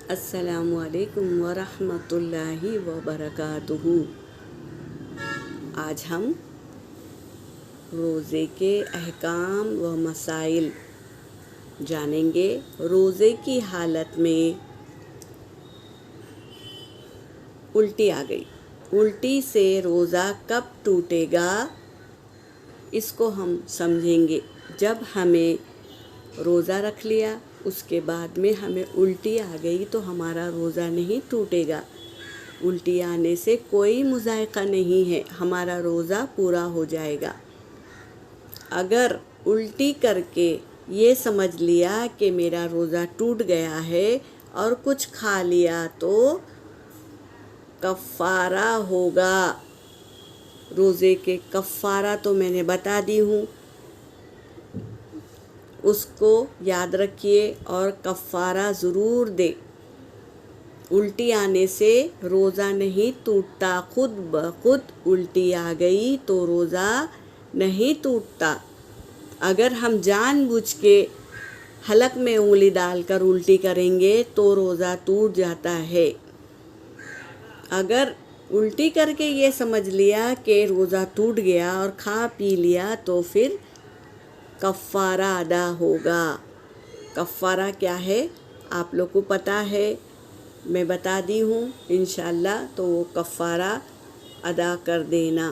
अस्सलामुअलैकुम वरहमतुल्लाहि वबरकातुहू। आज हम रोज़े के अहकाम व मसाइल जानेंगे। रोज़े की हालत में उल्टी आ गई, उल्टी से रोज़ा कब टूटेगा इसको हम समझेंगे। जब हमें रोज़ा रख लिया, उसके बाद में हमें उल्टी आ गई तो हमारा रोज़ा नहीं टूटेगा। उल्टी आने से कोई मुज़ायक़ा नहीं है, हमारा रोज़ा पूरा हो जाएगा। अगर उल्टी करके ये समझ लिया कि मेरा रोज़ा टूट गया है और कुछ खा लिया तो कफ़ारा होगा। रोज़े के कफ़ारा तो मैंने बता दी हूँ, उसको याद रखिए और कफ़ारा ज़रूर दे। उल्टी आने से रोज़ा नहीं टूटता, खुद ब खुद उल्टी आ गई तो रोज़ा नहीं टूटता। अगर हम जानबूझ के हलक में उंगली डालकर उल्टी करेंगे तो रोज़ा टूट जाता है। अगर उल्टी करके ये समझ लिया कि रोज़ा टूट गया और खा पी लिया तो फिर कफ़ारा अदा होगा। कफ़ारा क्या है आप लोग को पता है, मैं बता दी हूँ। इंशाअल्लाह तो वो कफ़ारा अदा कर देना।